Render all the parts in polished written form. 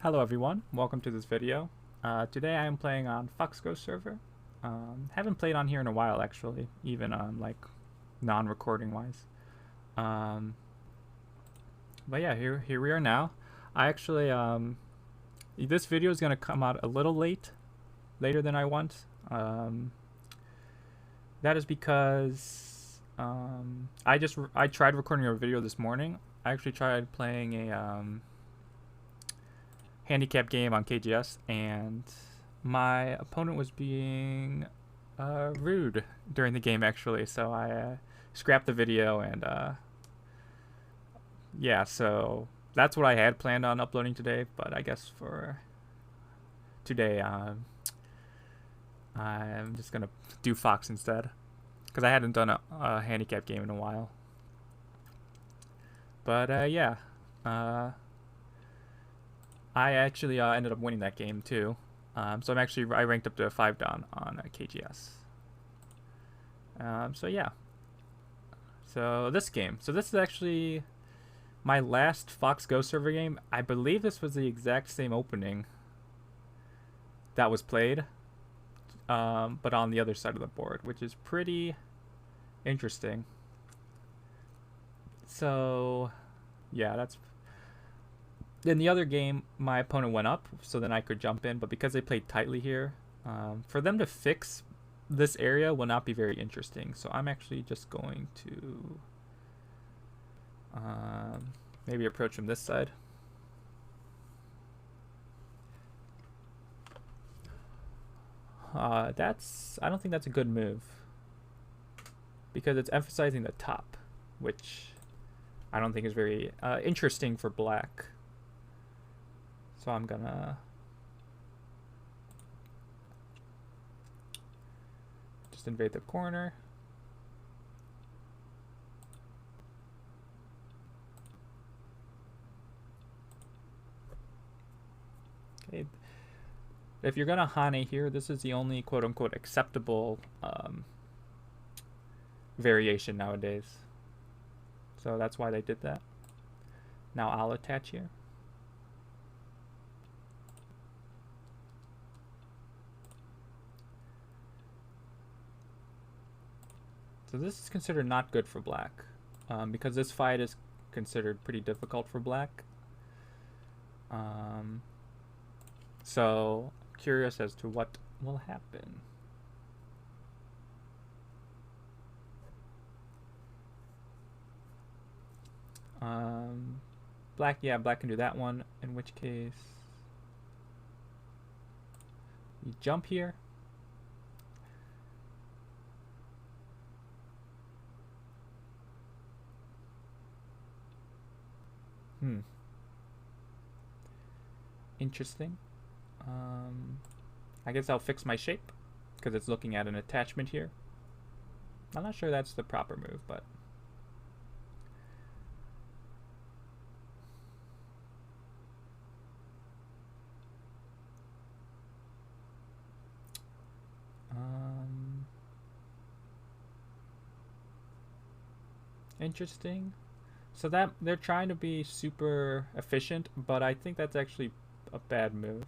Hello everyone, welcome to this video. Today I am playing on Foxgo server. Haven't played on here in a while actually, even like non-recording wise. But yeah, here we are now. I actually this video is gonna come out a little later than I want. That is because I tried recording a video this morning. I actually tried playing a handicap game on KGS, and my opponent was being rude during the game actually, so I scrapped the video, and yeah, so that's what I had planned on uploading today, but I guess for today I'm just gonna do Fox instead, because I hadn't done a handicap game in a while. But yeah, I actually ended up winning that game too. So I ranked up to a 5 down on KGS. So yeah. So this is actually my last Fox Go server game. I believe this was the exact same opening that was played, but on the other side of the board, which is pretty interesting. So yeah, that's. In the other game, my opponent went up, so then I could jump in. But because they played tightly here, for them to fix this area will not be very interesting. So I'm actually just going to maybe approach from this side. I don't think that's a good move, because it's emphasizing the top, which I don't think is very interesting for black. So I'm gonna just invade the corner. Okay. If you're gonna Hane here, this is the only quote-unquote acceptable variation nowadays. So that's why they did that. Now I'll attach here. So this is considered not good for black, because this fight is considered pretty difficult for black. So curious as to what will happen. Black can do that one, in which case you jump here. Interesting. I guess I'll fix my shape, because it's looking at an attachment here. I'm not sure that's the proper move, but interesting. So that they're trying to be super efficient, but I think that's actually a bad move.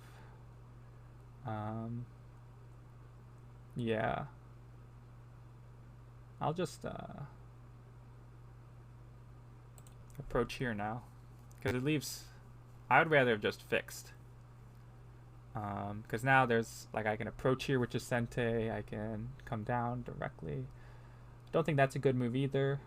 Yeah. I'll just approach here now, because it leaves. I would rather have just fixed. Because now there's, like, I can approach here, which is Sente. I can come down directly. Don't think that's a good move either.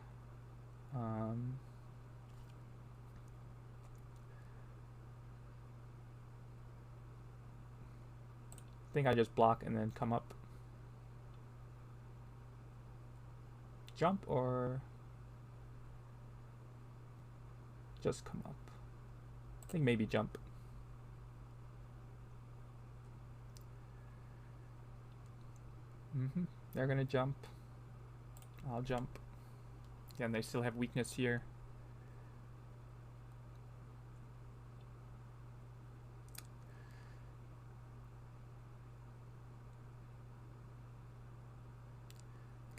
I think I just block and then come up. Jump or just come up? I think maybe jump. They're gonna jump. I'll jump. Again, they still have weakness here.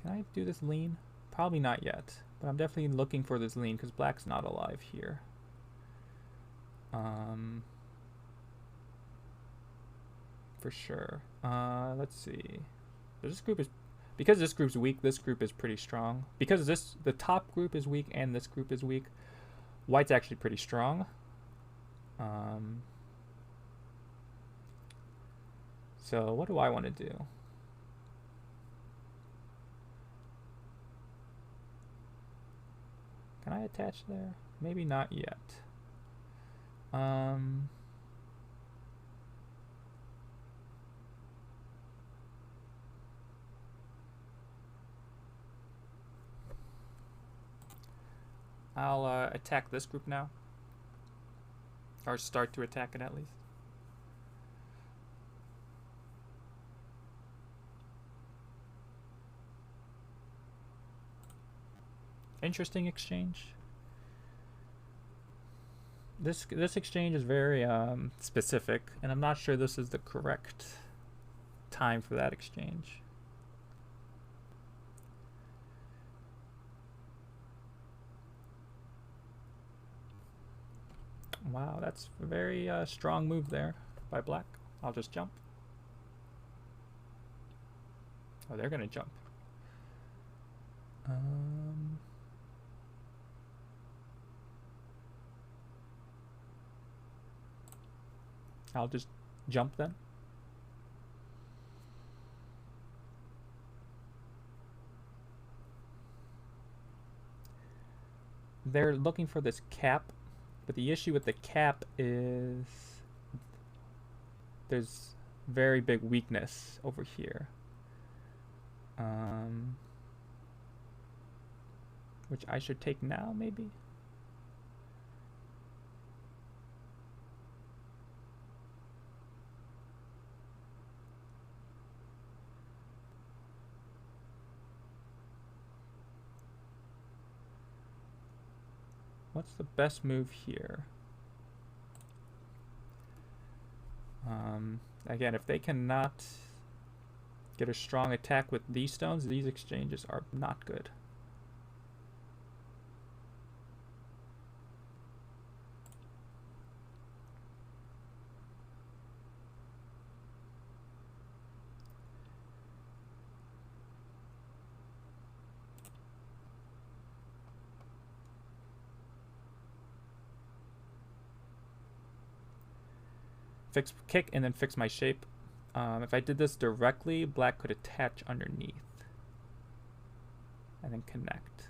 Can I do this lean? Probably not yet, but I'm definitely looking for this lean, because black's not alive here. for sure. Let's see. This group is, because this group's weak, this group is pretty strong. Because the top group is weak and this group is weak, white's actually pretty strong. So what do I want to do? Can I attach there? Maybe not yet. I'll attack this group now. Or start to attack it at least. Interesting exchange. This exchange is very specific, and I'm not sure this is the correct time for that exchange. Wow, that's a very strong move there by black. I'll just jump. Oh, they're gonna jump. I'll just jump then. They're looking for this cap, but the issue with the cap is there's very big weakness over here. Which I should take now, maybe? What's the best move here? Again, if they cannot get a strong attack with these stones, these exchanges are not good. Fix kick and then fix my shape. If I did this directly, black could attach underneath and then connect.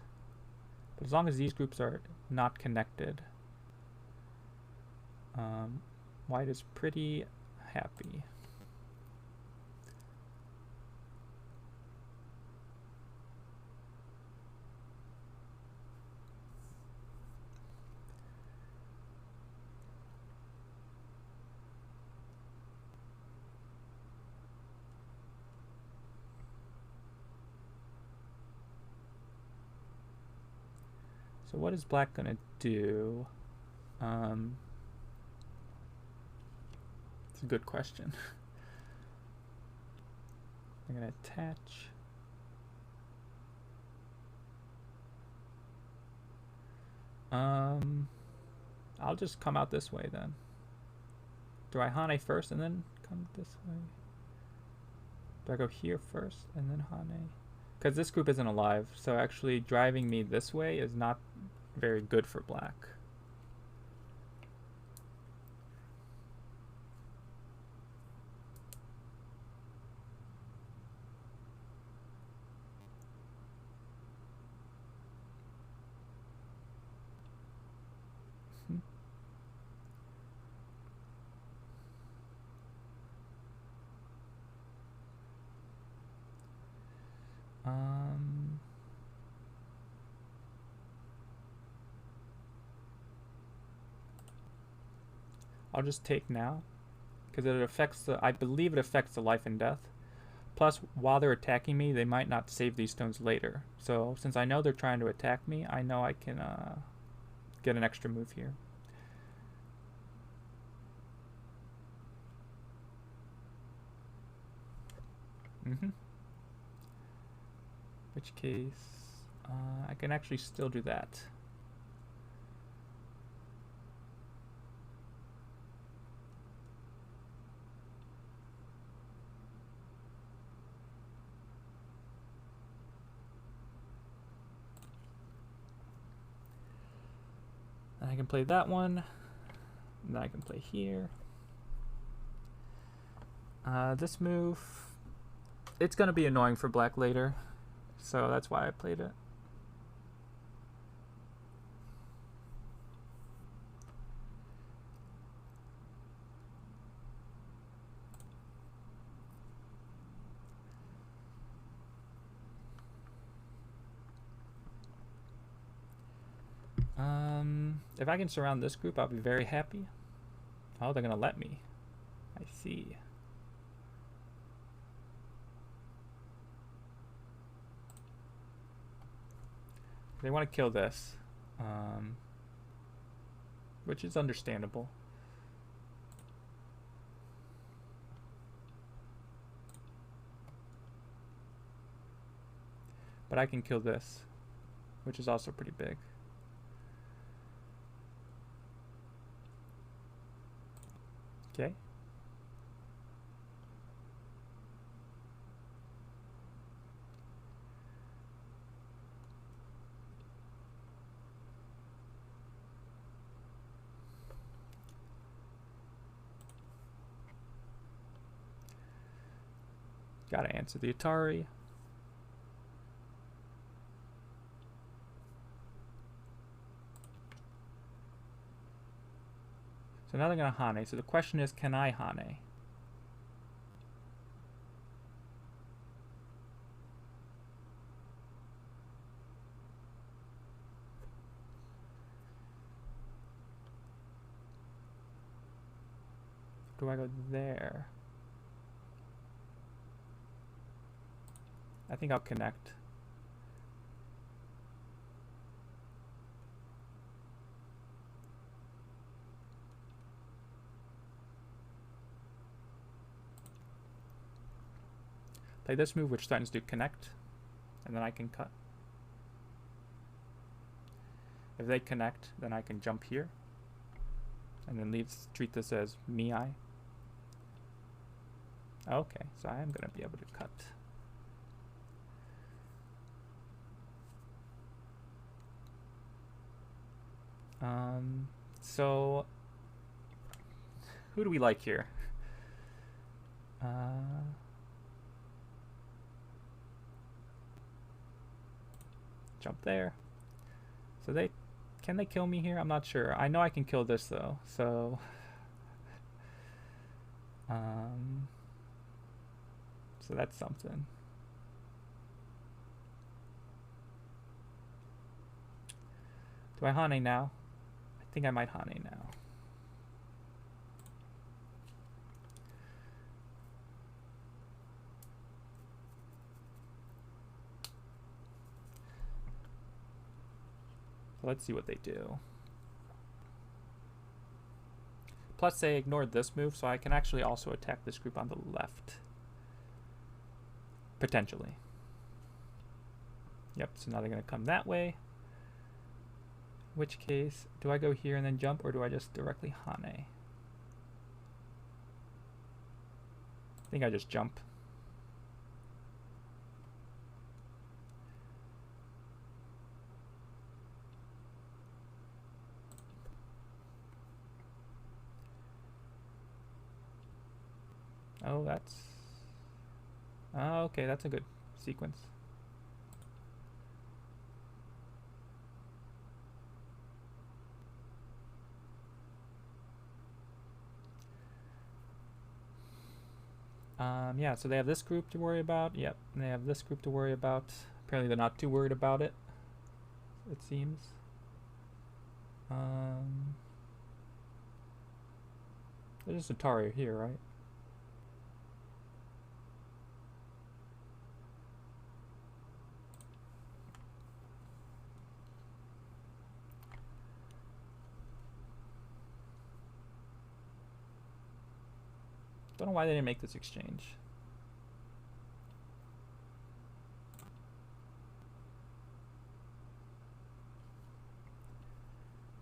But as long as these groups are not connected, white is pretty happy. So what is black gonna do? It's a good question. I'm gonna attach. I'll just come out this way then. Do I Hane first and then come this way? Do I go here first and then Hane? Because this group isn't alive, so actually driving me this way is not very good for black. I'll just take now, because it affects the, I believe it affects the life and death. Plus, while they're attacking me, they might not save these stones later. So, since I know they're trying to attack me, I know I can get an extra move here. Which case, I can actually still do that. And I can play that one. And then I can play here. This move, it's going to be annoying for black later. So that's why I played it. If I can surround this group, I'll be very happy. Oh, they're going to let me. I see. They want to kill this, which is understandable. But I can kill this, which is also pretty big. Okay. Gotta answer the Atari. So now they're gonna Hane. So the question is, can I Hane? Do I go there? I think I'll connect. Play this move, which threatens to connect, and then I can cut. If they connect, then I can jump here, and then treat this as Miai. Okay, so I am going to be able to cut. So who do we like here? Jump there. So can they kill me here? I'm not sure. I know I can kill this though. So so that's something. Do I Hane now? I think I might Hane now. So let's see what they do. Plus they ignored this move, so I can actually also attack this group on the left. Potentially. Yep, so now they're going to come that way. In which case, do I go here and then jump, or do I just directly Hane? I think I just jump. Oh, that's... Oh, okay, that's a good sequence. Yeah, so they have this group to worry about. Yep, and they have this group to worry about. Apparently they're not too worried about it, it seems. There's just Atari here, right? Don't know why they didn't make this exchange.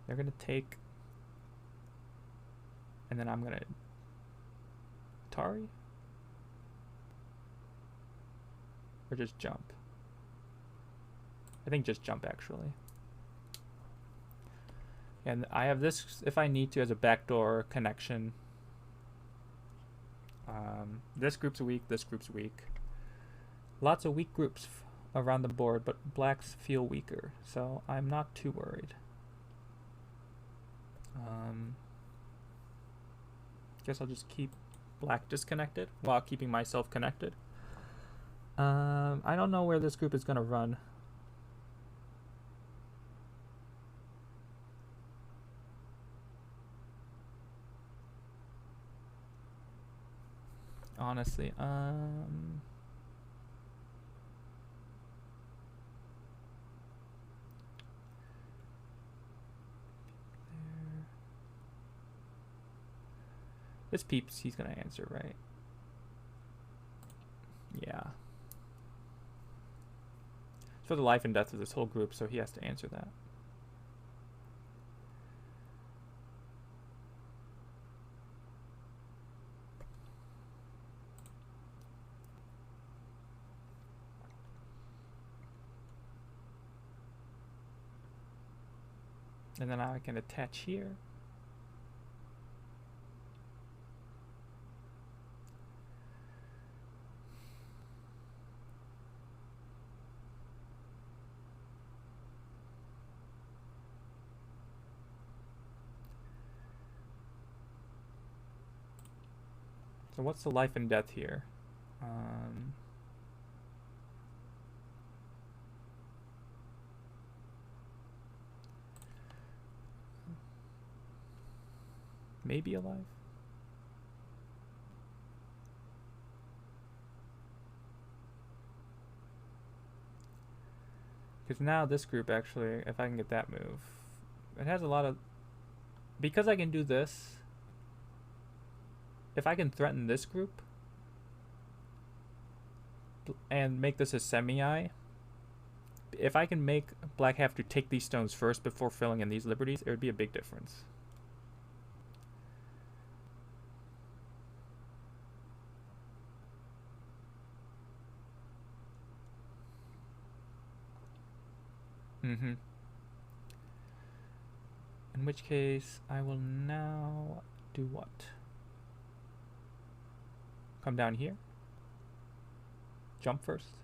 They're gonna take, and then I'm gonna Atari, or just jump. I think just jump actually. And I have this if I need to as a backdoor connection. This group's weak, this group's weak. Lots of weak groups around the board, but blacks feel weaker, so I'm not too worried. Guess I'll just keep black disconnected while keeping myself connected. I don't know where this group is going to run. Honestly, this peeps, he's gonna answer, right? Yeah. It's for the life and death of this whole group, so he has to answer that. And then I can attach here. So what's the life and death here? Maybe alive? Because now this group actually, if I can get that move, it has a lot of... Because I can do this, if I can threaten this group and make this a semi-eye, if I can make black have to take these stones first before filling in these liberties, it would be a big difference. In which case, I will now do what? Come down here. Jump first.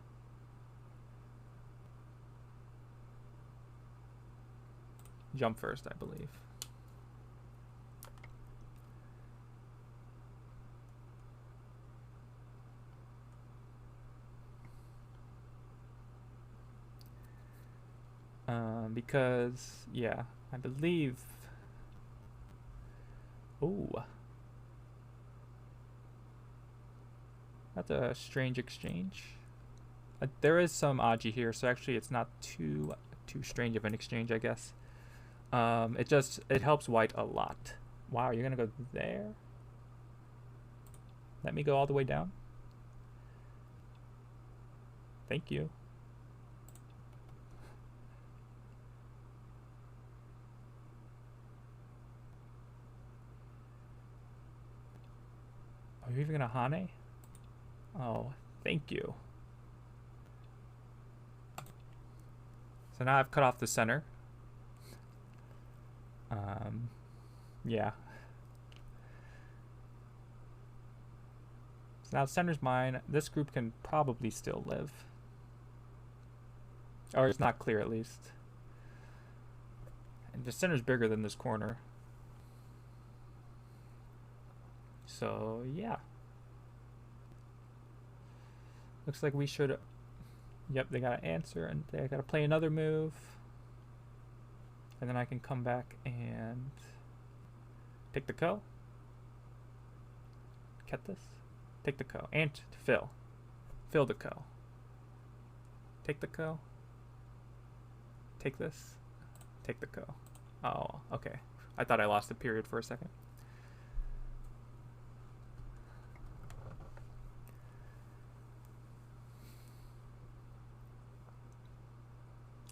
Jump first, I believe. Because, yeah, I believe... Ooh. That's a strange exchange. There is some Aji here, so actually it's not too strange of an exchange, I guess. It helps white a lot. Wow, you're gonna go there? Let me go all the way down. Thank you. Are you even gonna Hane? Oh, thank you. So now I've cut off the center. Yeah. So now center's mine. This group can probably still live. Or it's not clear at least. And the center's bigger than this corner. So, yeah. Looks like we should... Yep, they gotta answer, and they gotta play another move. And then I can come back and... take the ko. Get this. Take the ko. And fill. Fill the ko. Take the ko. Take this. Take the ko. Oh, okay. I thought I lost the period for a second.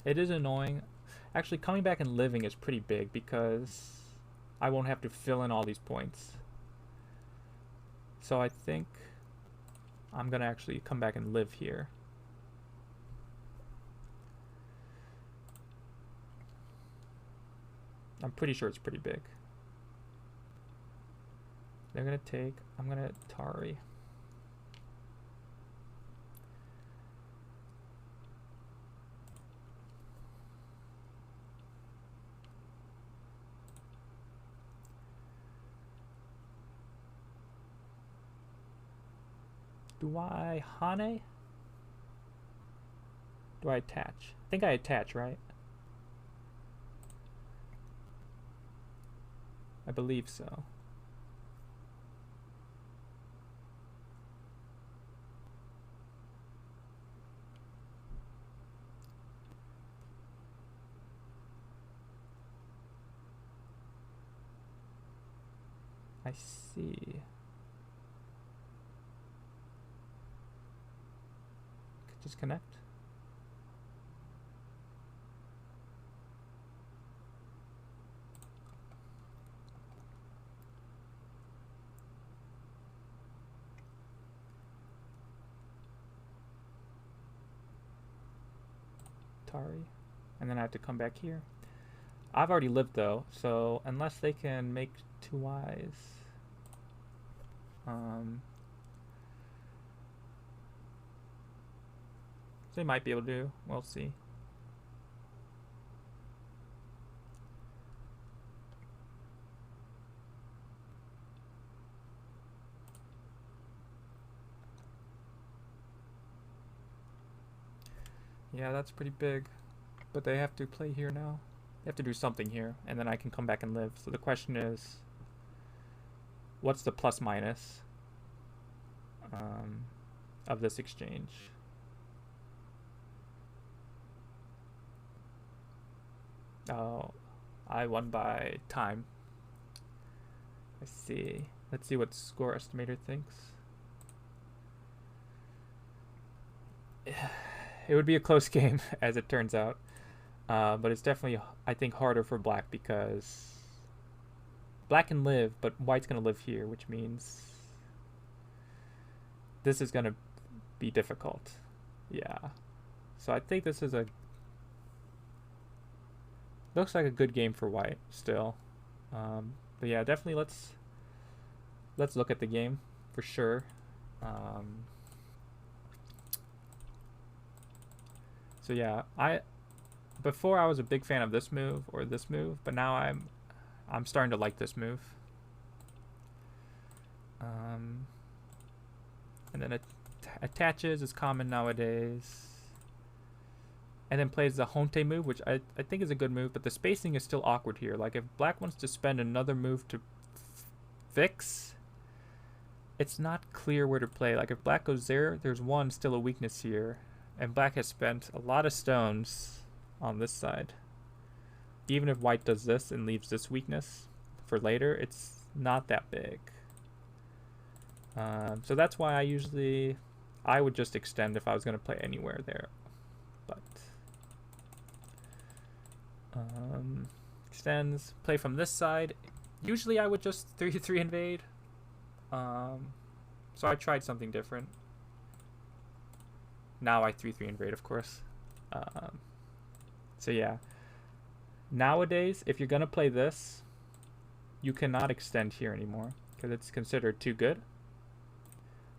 It is annoying. Actually, coming back and living is pretty big because I won't have to fill in all these points. So I think I'm going to actually come back and live here. I'm pretty sure it's pretty big. They're gonna take, I'm gonna Tari. Do I Hane? Do I attach? I think I attach, right? I believe so. I see. Just connect. Tari. And then I have to come back here. I've already lived though, so unless they can make 2 Ys. They might be able to do. We'll see. Yeah, that's pretty big. But they have to play here now. They have to do something here, and then I can come back and live. So the question is, what's the plus minus of this exchange? Oh, I won by time. I see. Let's see what score estimator thinks. It would be a close game, as it turns out. But it's definitely, I think, harder for black because black can live, but white's going to live here, which means this is going to be difficult. Yeah. So I think this is looks like a good game for white still. But yeah, definitely let's look at the game for sure. So yeah, before I was a big fan of this move or this move, but now I'm starting to like this move. And then it attaches is common nowadays. And then plays the Honte move, which I think is a good move, but the spacing is still awkward here. Like if black wants to spend another move to fix, it's not clear where to play. Like if black goes there, there's one still a weakness here. And black has spent a lot of stones on this side. Even if white does this and leaves this weakness for later, it's not that big. So that's why I would just extend if I was going to play anywhere there. But extends, play from this side. Usually I would just 3-3 invade. So I tried something different. Now I 3-3 invade, of course. So yeah. Nowadays, if you're going to play this, you cannot extend here anymore because it's considered too good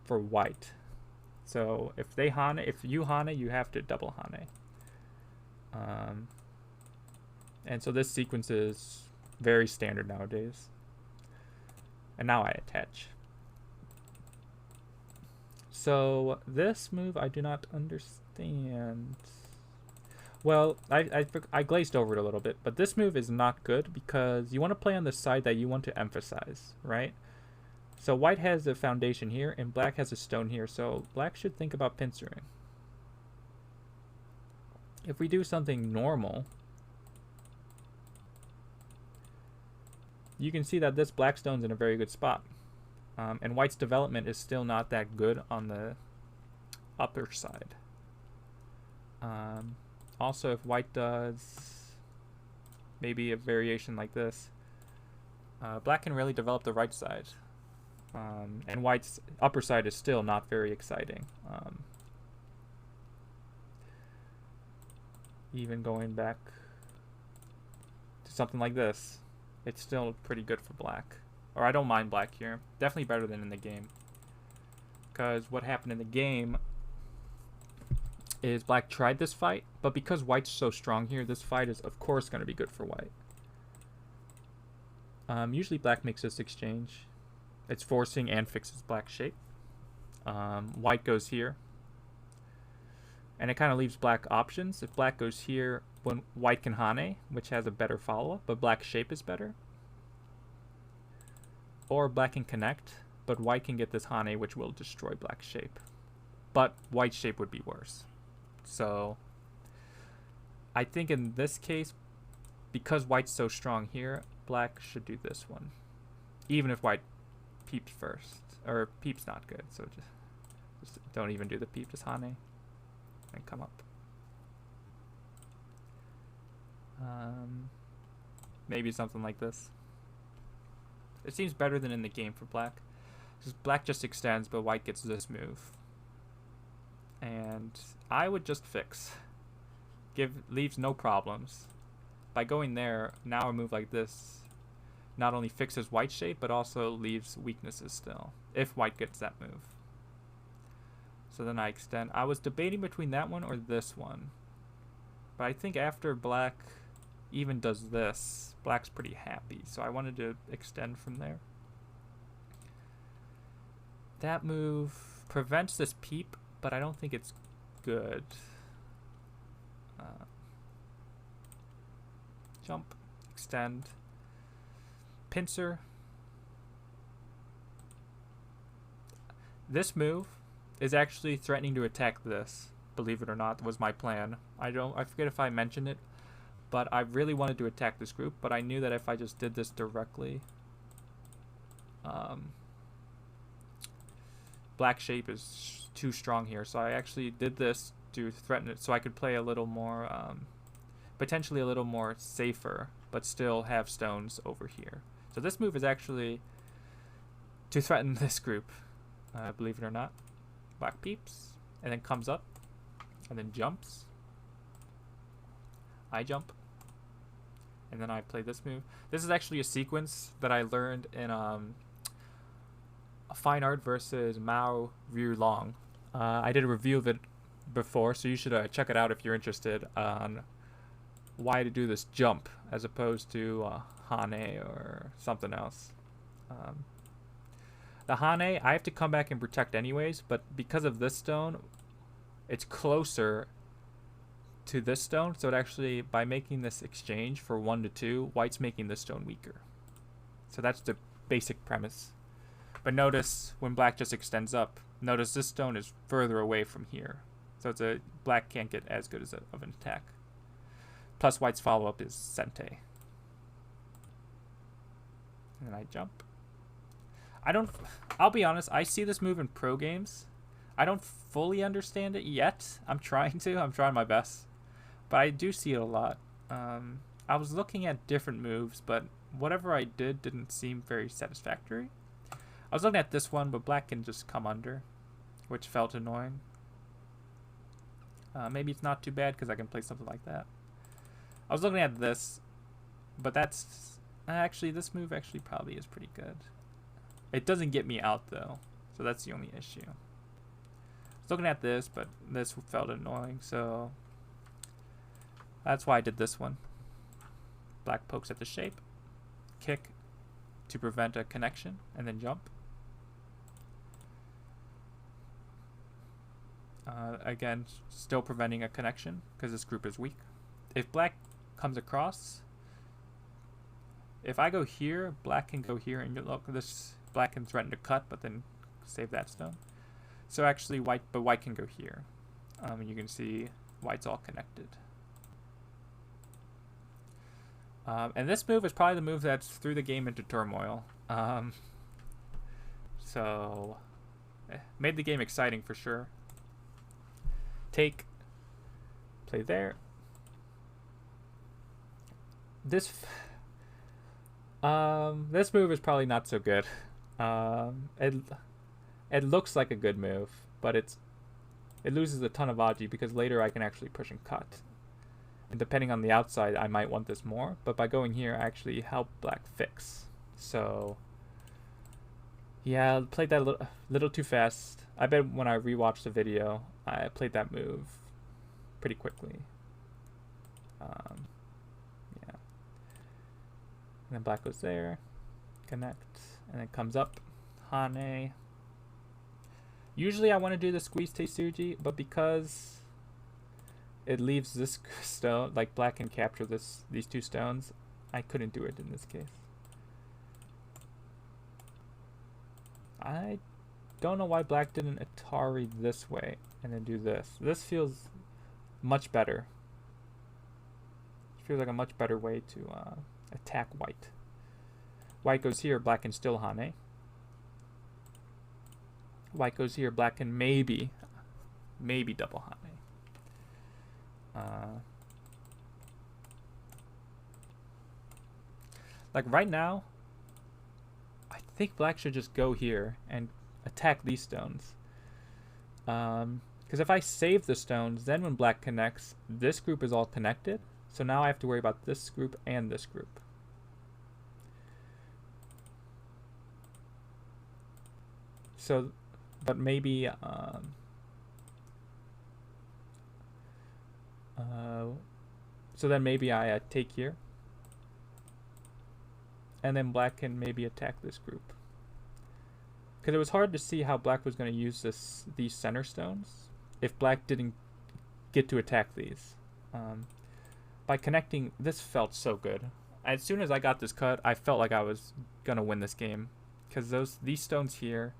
for white. So if you Hane, you have to double Hane. And so this sequence is very standard nowadays. And now I attach. So this move I do not understand. Well, I glazed over it a little bit, but this move is not good because you want to play on the side that you want to emphasize, right? So white has a foundation here and black has a stone here, so black should think about pincering. If we do something normal, you can see that this black stone's in a very good spot. And white's development is still not that good on the upper side. Also, if white does maybe a variation like this, black can really develop the right side. And white's upper side is still not very exciting. Even going back to something like this, it's still pretty good for black. Or I don't mind black here. Definitely better than in the game. Because what happened in the game is black tried this fight, but because white's so strong here, this fight is of course going to be good for white. Usually black makes this exchange. It's forcing and fixes black's shape. White goes here. And it kind of leaves black options. If black goes here, when white can Hane, which has a better follow-up, but black's shape is better. Or black can connect, but white can get this Hane, which will destroy black's shape. But white's shape would be worse. So I think in this case, because white's so strong here, black should do this one. Even if white peeps first. Or peep's not good, so just don't even do the peep, just Hane. And come up. Maybe something like this. It seems better than in the game for black. Because black just extends, but white gets this move. And I would just fix. Leaves no problems. By going there, now a move like this not only fixes white's shape, but also leaves weaknesses still. If white gets that move. So then I extend. I was debating between that one or this one. But I think after black even does this, black's pretty happy. So I wanted to extend from there. That move prevents this peep, but I don't think it's good. Jump, extend, pincer. This move is actually threatening to attack this, believe it or not, was my plan. I forget if I mentioned it, but I really wanted to attack this group, but I knew that if I just did this directly, black shape is too strong here, so I actually did this to threaten it so I could play a little more, potentially a little more safer, but still have stones over here. So this move is actually to threaten this group, believe it or not. Black peeps, and then comes up, and then jumps. I jump, and then I play this move. This is actually a sequence that I learned in Fine Art versus Mao Ryu Long. I did a review of it before, so you should check it out if you're interested on why to do this jump as opposed to Hane or something else. The Hane, I have to come back and protect anyways, but because of this stone, it's closer to this stone, so it actually, by making this exchange for 1 to 2, white's making this stone weaker. So that's the basic premise. But notice when black just extends up, notice this stone is further away from here. So black can't get as good of an attack. Plus white's follow-up is Sente. And then I jump. I'll be honest, I see this move in pro games. I don't fully understand it yet. I'm trying my best. But I do see it a lot. I was looking at different moves, but whatever I did didn't seem very satisfactory. I was looking at this one, but black can just come under, which felt annoying. Maybe it's not too bad because I can play something like that. I was looking at this, but that's... Actually, this move actually probably is pretty good. It doesn't get me out, though, so that's the only issue. I was looking at this, but this felt annoying, so... That's why I did this one. Black pokes at the shape, kick to prevent a connection, and then jump. Again, still preventing a connection because this group is weak. If black comes across, if I go here, black can go here, and look, this black can threaten to cut, but then save that stone. So actually, white can go here. And you can see white's all connected. And this move is probably the move that's threw the game into turmoil. So, made the game exciting for sure. Take, play there. This move is probably not so good. It looks like a good move, but it loses a ton of Aji because later I can actually push and cut. And depending on the outside, I might want this more. But by going here, I actually help black fix. So, yeah, I played that a little too fast. I bet when I rewatched the video, I played that move pretty quickly. Yeah. And then black goes there. Connect. And then comes up. Hane. Usually I want to do the squeeze Teisuji, but because it leaves this stone, like black can capture these two stones, I couldn't do it in this case. I don't know why black didn't Atari this way and then do this. This feels much better. It feels like a much better way to attack white. White goes here, black can still Hane. White goes here, black can maybe double Hane. Like right now, I think black should just go here and attack these stones. Because if I save the stones, then when black connects, this group is all connected. So now I have to worry about this group and this group. So, but maybe, so then maybe I take here. And then black can maybe attack this group. Because it was hard to see how black was going to use these center stones if black didn't get to attack these. By connecting, this felt so good. As soon as I got this cut, I felt like I was going to win this game. Because these stones here,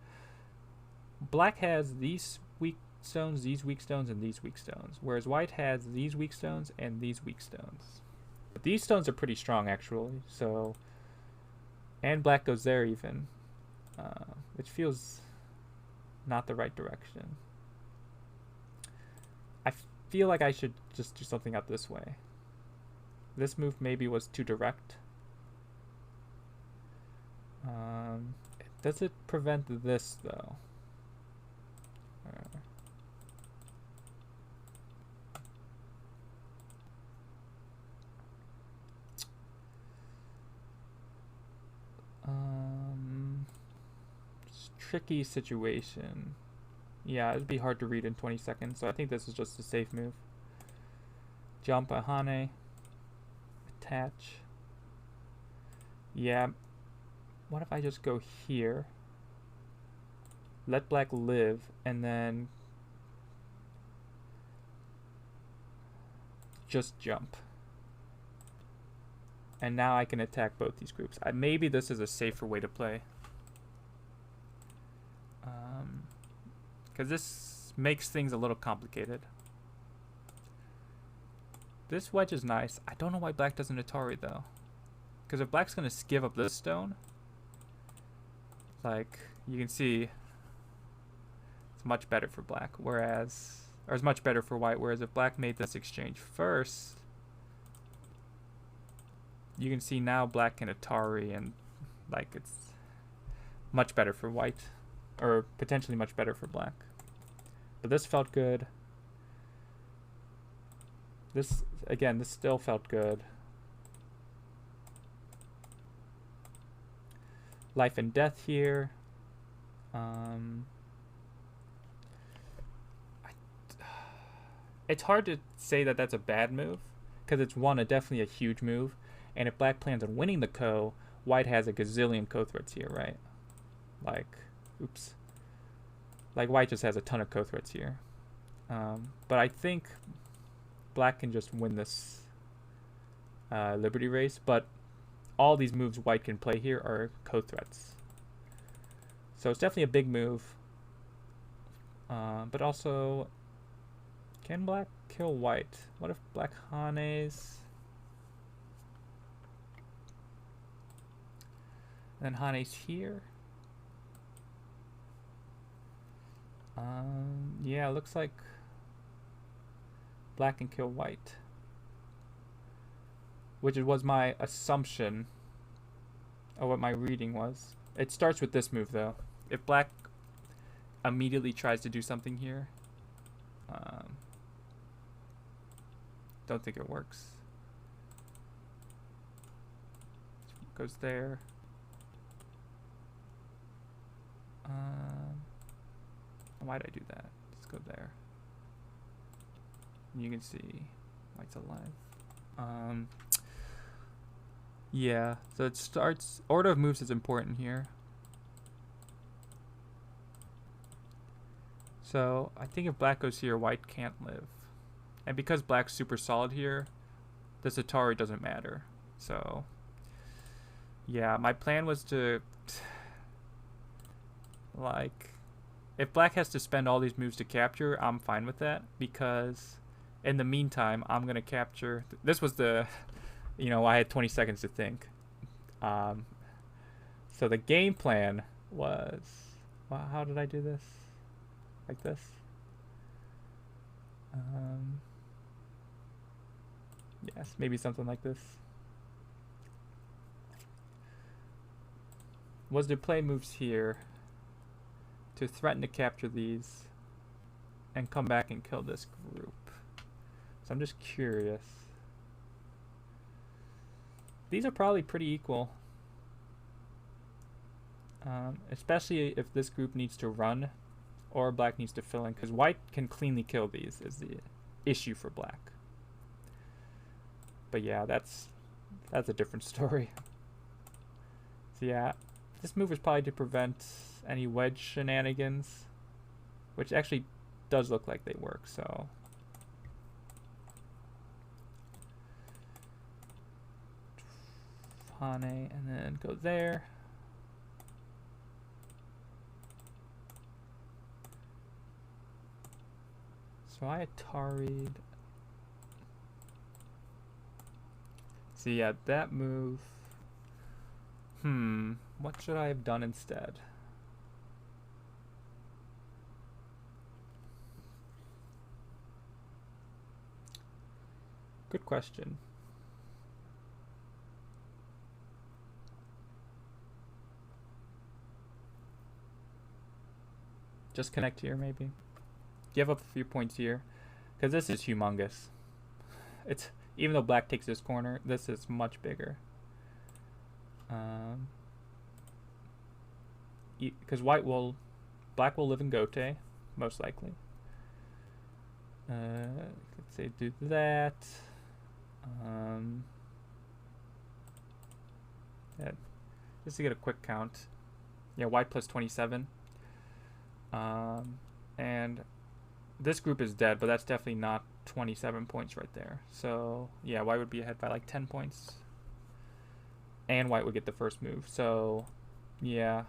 black has these weak stones, these weak stones, and these weak stones. Whereas white has these weak stones and these weak stones. But these stones are pretty strong, actually. So, and black goes there even. Which feels not the right direction. I feel like I should just do something out this way. This move maybe was too direct. Does it prevent this, though? Tricky situation. Yeah, it'd be hard to read in 20 seconds, so I think this is just a safe move. Jump a Hane. Attach. Yeah. What if I just go here? Let black live, and then just jump. And now I can attack both these groups. Maybe this is a safer way to play. Because this makes things a little complicated. This wedge is nice. I don't know why black doesn't Atari, though. Because if black's going to give up this stone, like, you can see, it's much better for black. Whereas, or it's much better for white. Whereas if black made this exchange first, you can see now black can Atari, and, like, it's much better for white. Or potentially much better for black. But this felt good. This, again, this still felt good. Life and death here. It's hard to say that that's a bad move. Because it's definitely a huge move. And if black plans on winning the ko, white has a gazillion ko threats here, right? Like... Oops. Like white just has a ton of ko threats here. But I think black can just win this Liberty race. But all these moves white can play here are ko threats. So it's definitely a big move. But also, can black kill white? What if black Hanes? And then Hanes here. Yeah, it looks like black can kill white. Which was my assumption of what my reading was. It starts with this move, though. If black immediately tries to do something here, Don't think it works. Goes there. Why'd I do that? Let's go there. You can see white's alive. Yeah, so it starts, order of moves is important here. So I think if black goes here, white can't live. And because black's super solid here, this Atari doesn't matter. So yeah, my plan was to, like, if black has to spend all these moves to capture, I'm fine with that, because in the meantime, I'm going to capture. This was the, you know, I had 20 seconds to think. So the game plan was, well, how did I do this? Like this? Yes, maybe something like this. Was to play moves here to threaten to capture these and come back and kill this group. So I'm just curious. These are probably pretty equal. Especially if this group needs to run or black needs to fill in, because white can cleanly kill these is the issue for black. But yeah, that's a different story. So yeah, this move is probably to prevent any wedge shenanigans, which actually does look like they work, so. Hane, and then go there. So I Atari'd. So yeah, that move. What should I have done instead? Good question. Just connect here, maybe. Give up a few points here, because this is humongous. It's, even though black takes this corner, this is much bigger. Because black will live in Gote, most likely. Let's say do that. Yeah, just to get a quick count. Yeah, white plus 27. And this group is dead, but that's definitely not 27 points right there. So yeah, white would be ahead by like 10 points. And white would get the first move. So yeah,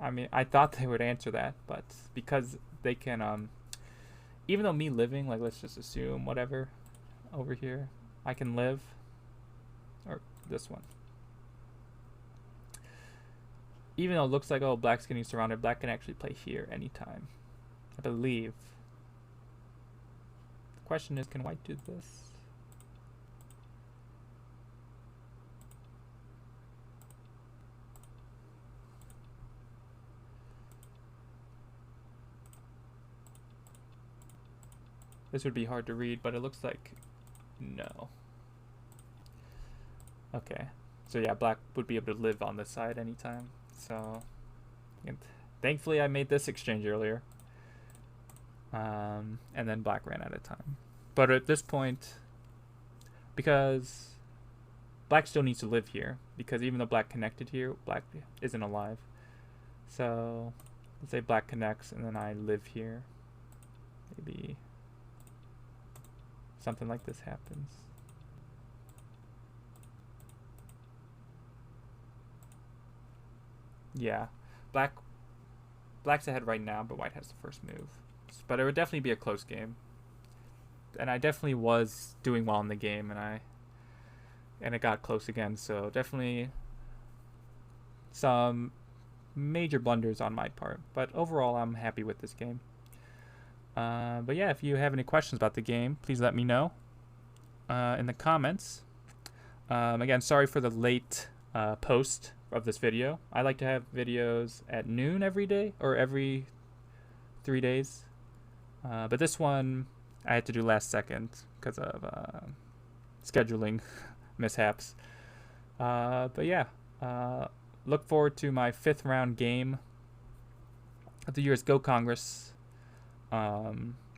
I mean, I thought they would answer that, but because they can, even though me living, like, let's just assume whatever over here, I can live, or this one. Even though it looks like, oh, black's getting surrounded, black can actually play here anytime, I believe. The question is, can white do this? This would be hard to read, but it looks like no. Okay, so yeah, black would be able to live on this side anytime. So, and thankfully I made this exchange earlier. And then black ran out of time. But at this point, because black still needs to live here, because even though black connected here, black isn't alive. So, let's say black connects and then I live here. Maybe something like this happens. Yeah, black's ahead right now, but white has the first move. But it would definitely be a close game, and I definitely was doing well in the game, and it got close again. So definitely some major blunders on my part, but overall I'm happy with this game. But yeah, if you have any questions about the game, please let me know in the comments. Again, sorry for the late post of this video. I like to have videos at noon every day, or every 3 days. But this one I had to do last second because of scheduling mishaps. But yeah, look forward to my 5th round game of the year's Go Congress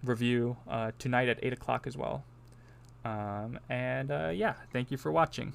review tonight at 8 o'clock as well. And yeah, thank you for watching.